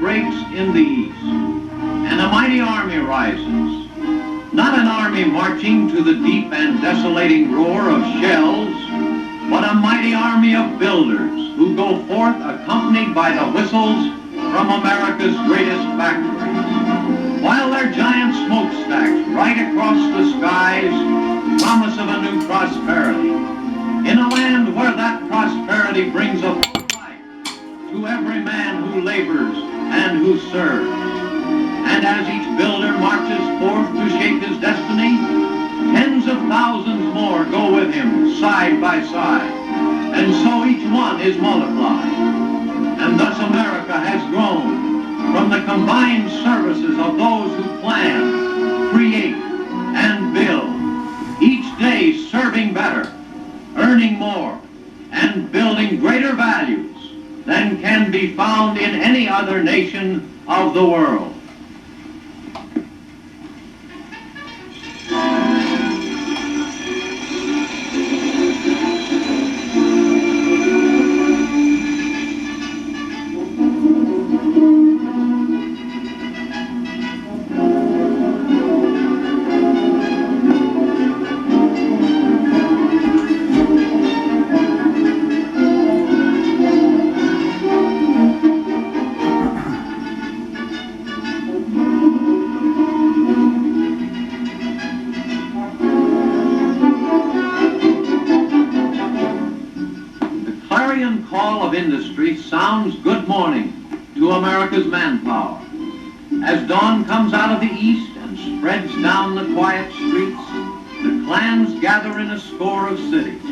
breaks in the east, and a mighty army rises. Not an army marching to the deep and desolating roar of shells, but a mighty army of builders who go forth accompanied by the whistles from America's greatest factories, while their giant smokestacks right across the skies promise of a new prosperity, in a land where that prosperity brings a full life to every man who labors and who serves. And as each builder marches forth to shape his destiny, tens of thousands more go with him side by side, and so each one is multiplied. And thus America has grown from the combined services of those who plan, create, and build, each day serving better, earning more, and building greater values than can be found in any other nation of the world. Call of industry sounds good morning to America's manpower. As dawn comes out of the east and spreads down the quiet streets, the clans gather in a score of cities.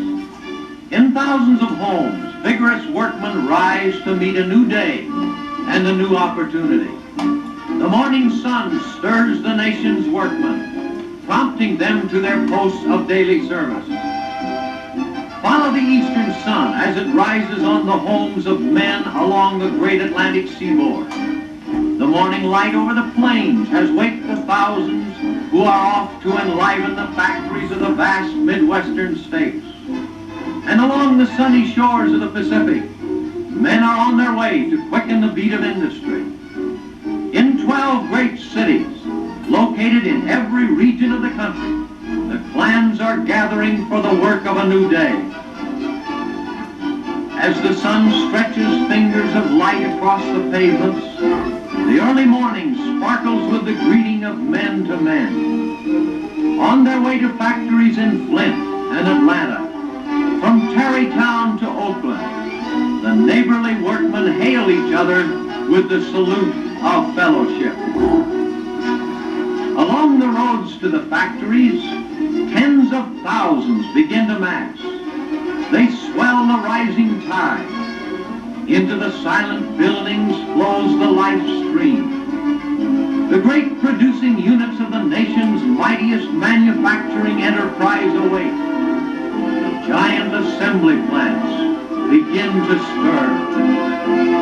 In thousands of homes, vigorous workmen rise to meet a new day and a new opportunity. The morning sun stirs the nation's workmen, prompting them to their posts of daily service. Follow the eastern sun as it rises on the homes of men along the great Atlantic seaboard. The morning light over the plains has waked the thousands who are off to enliven the factories of the vast Midwestern states. And along the sunny shores of the Pacific, men are on their way to quicken the beat of industry. In 12 great cities, located in every region of the country, the clans are gathering for the work of a new day. As the sun stretches fingers of light across the pavements, the early morning sparkles with the greeting of men to men. On their way to factories in Flint and Atlanta, from Tarrytown to Oakland, the neighborly workmen hail each other with the salute of fellowship. Along the roads to the factories, tens of thousands begin to mass. They swell the rising tide. Into the silent buildings flows the life stream. The great producing units of the nation's mightiest manufacturing enterprise await. The giant assembly plants begin to stir.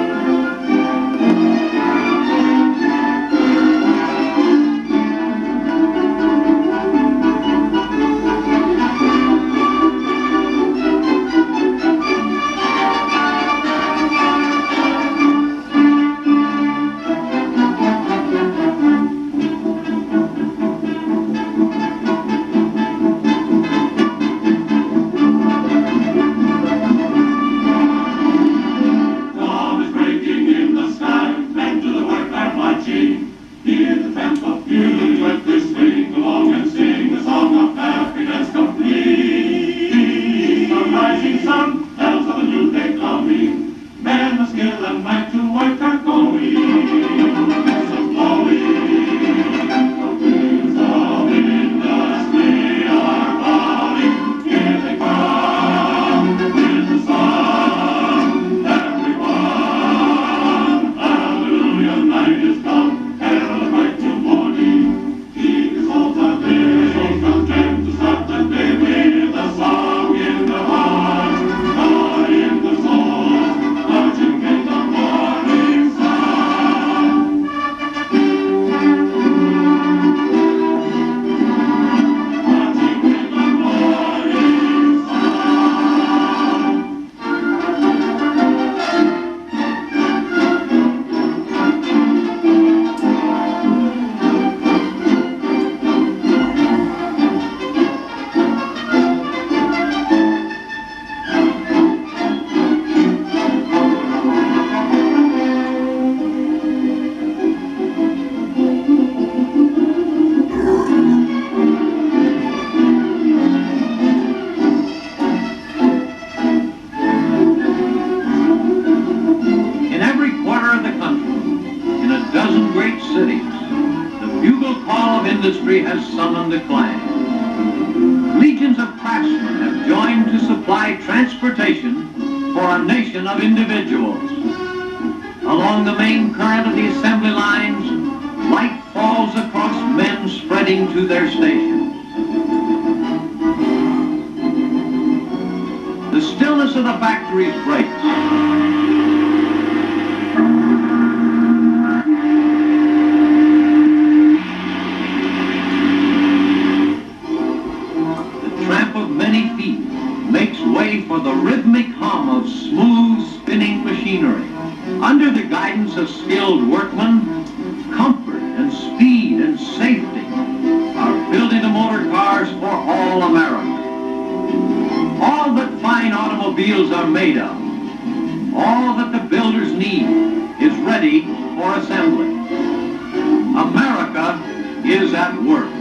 industry has summoned the clan. Legions of craftsmen have joined to supply transportation for a nation of individuals. Along the main current of the assembly lines, light falls across men spreading to their stations. The stillness of the factories breaks. For the rhythmic hum of smooth spinning machinery. Under the guidance of skilled workmen, comfort and speed and safety are built into motor cars for all America. All that fine automobiles are made of, all that the builders need, is ready for assembly. America is at work.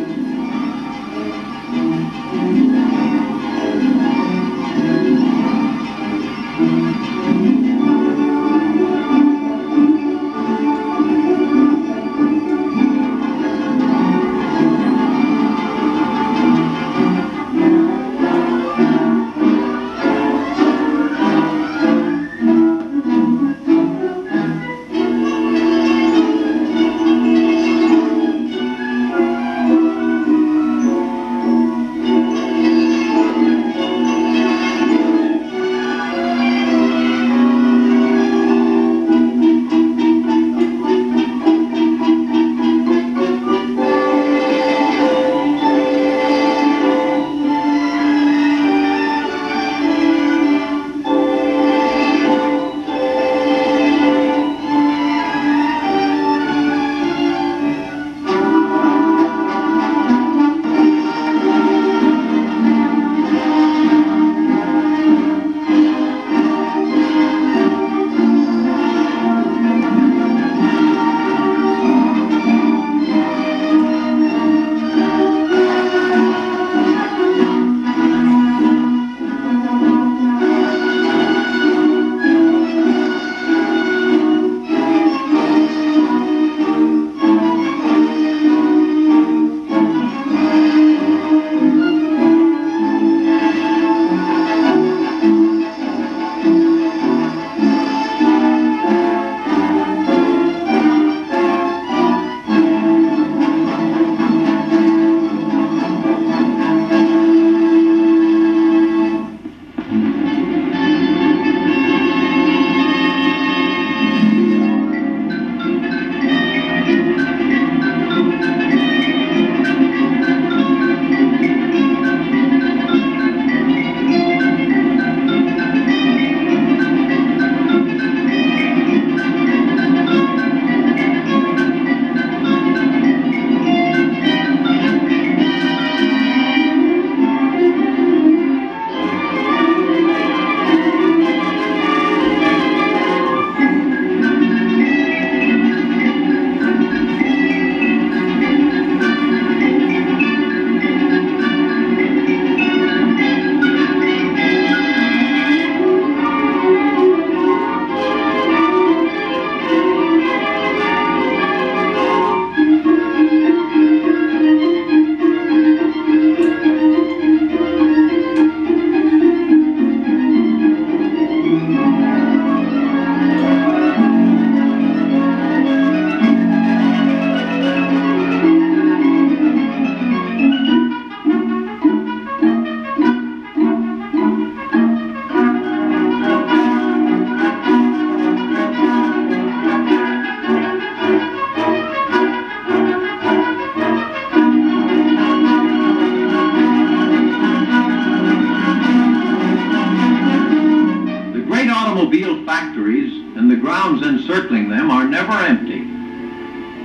grounds encircling them are never empty.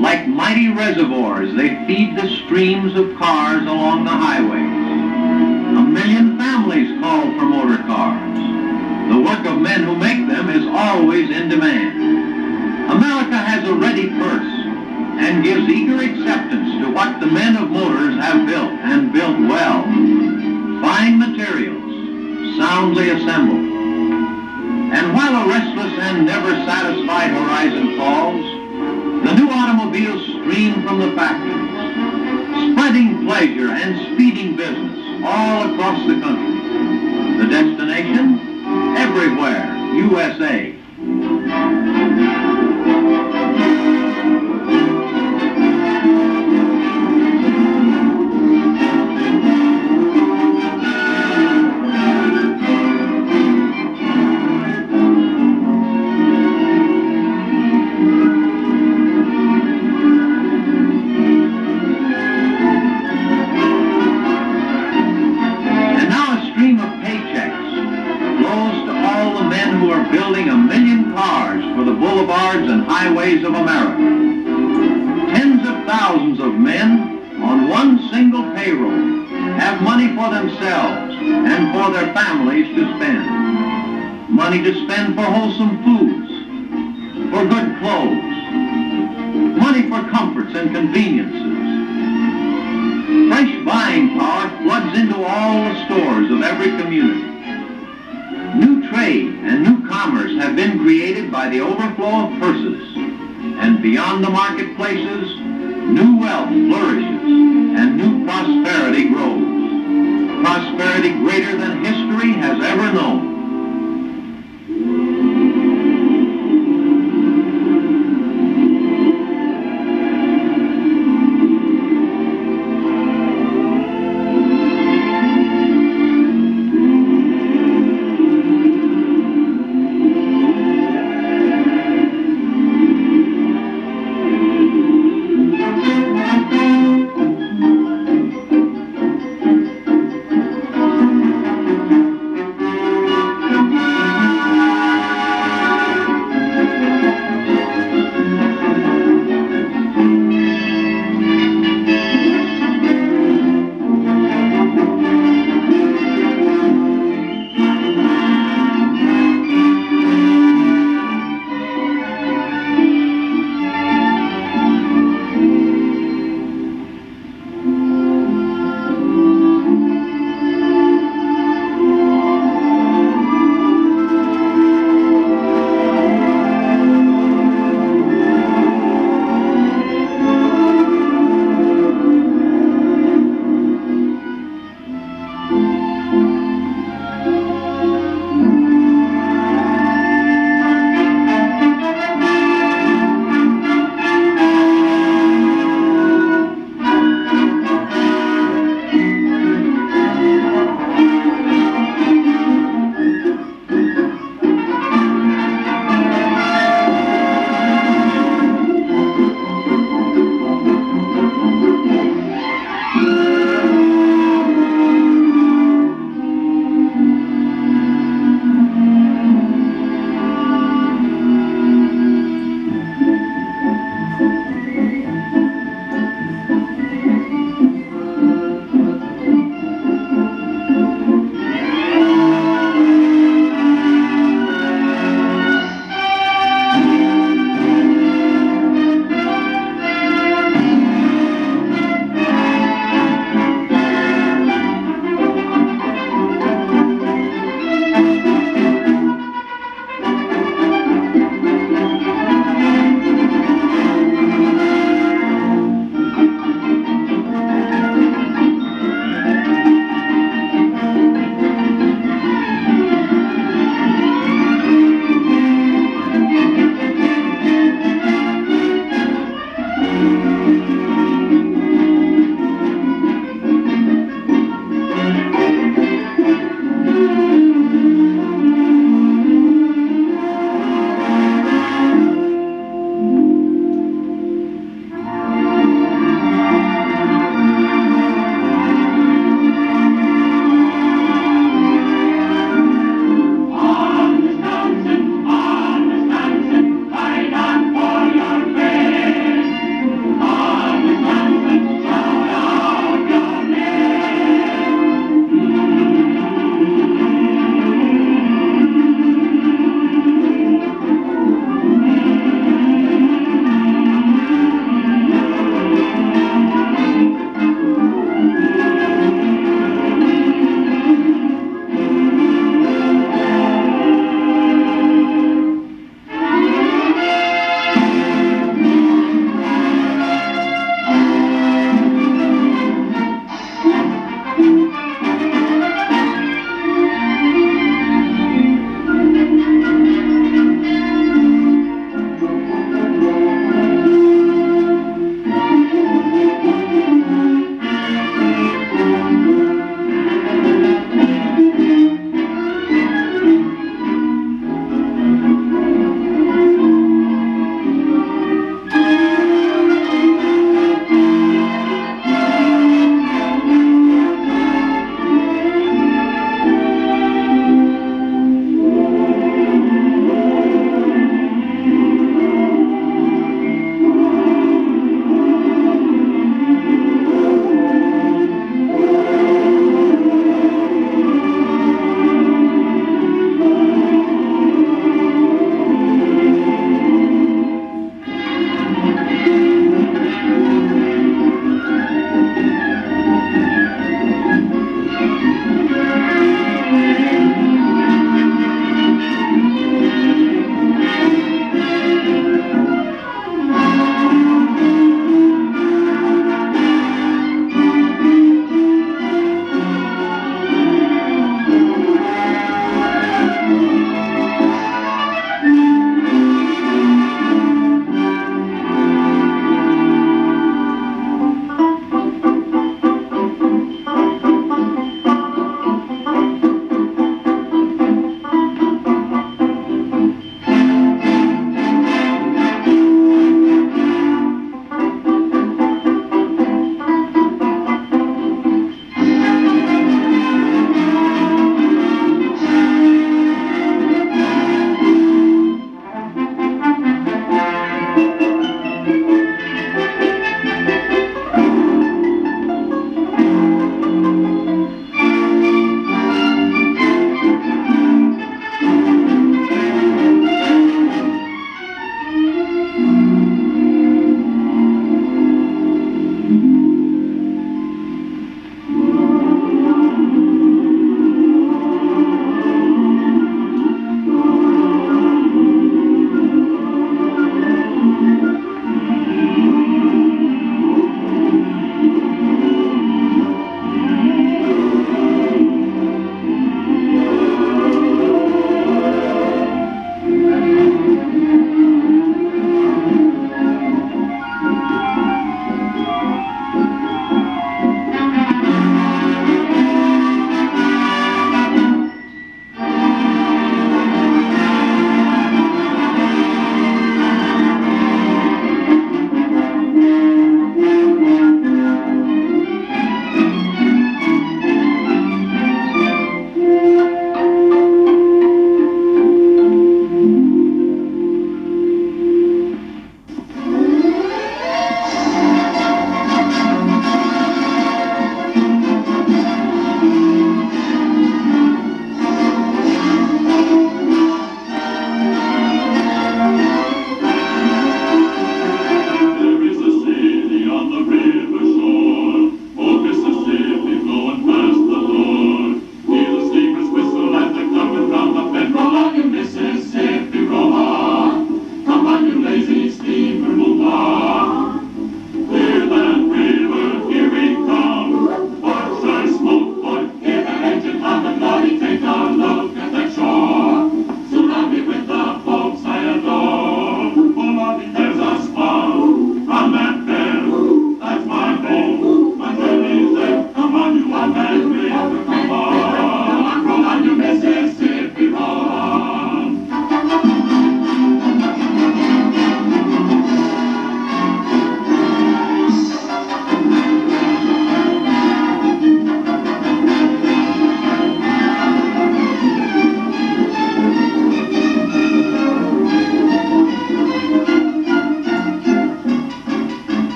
Like mighty reservoirs, they feed the streams of cars along the highways. 1 million families call for motor cars. The work of men who make them is always in demand. America has a ready purse and gives eager acceptance to what the men of motors have built, and built well. Fine materials, soundly assembled. And while a restless and never satisfied horizon falls, the new automobiles stream from the factories, pleasure, and speeding business all across the country. The destination? Everywhere, USA. Building 1 million cars for the boulevards and highways of America. Tens of thousands of men on one single payroll have money for themselves and for their families to spend. Money to spend for wholesome foods, for good clothes, money for comforts and conveniences. Fresh buying power floods into all the stores of every community. New trade and new commerce have been created by the overflow of purses, and beyond the marketplaces, new wealth flourishes and new prosperity grows. Prosperity greater than history has ever known.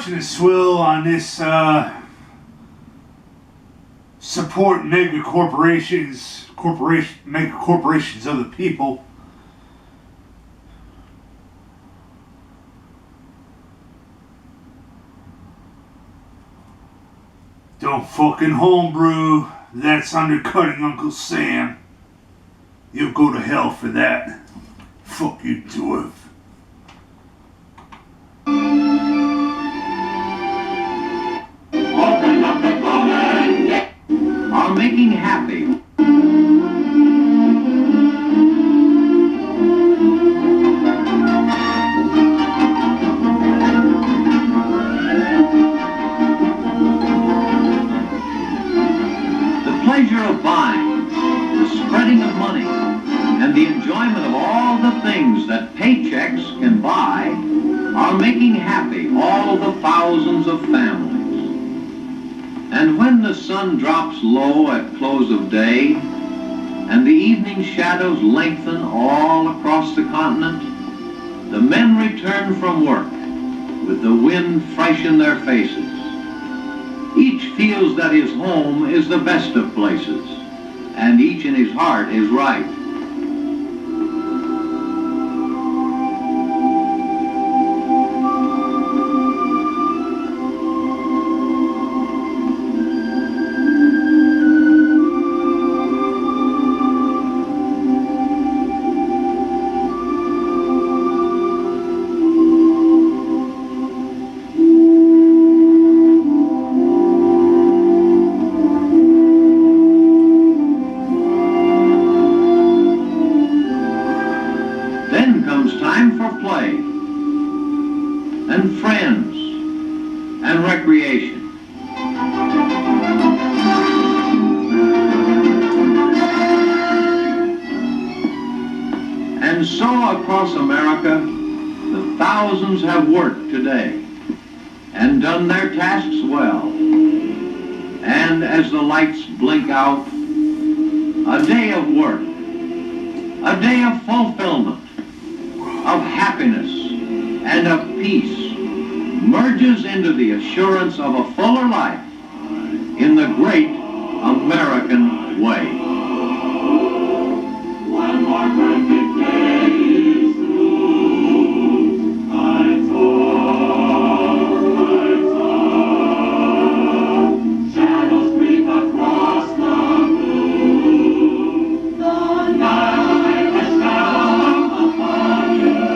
watching the swill on this support MegaCorporations of the people. Don't fucking homebrew. That's undercutting Uncle Sam. You'll go to hell for that. Fuck you, dwarf. Are making happy. The pleasure of buying, the spreading of money, and the enjoyment of all the things that paychecks can buy are making happy all the thousands of families. And when the sun drops low at close of day, and the evening shadows lengthen all across the continent, the men return from work with the wind fresh in their faces. Each feels that his home is the best of places, and each in his heart is right. Time for play, and friends, and recreation. And so across America, the thousands have worked today, and done their tasks well. And as the lights blink out, a day of work, a day of fulfillment, of happiness and of peace merges into the assurance of a fuller life in the great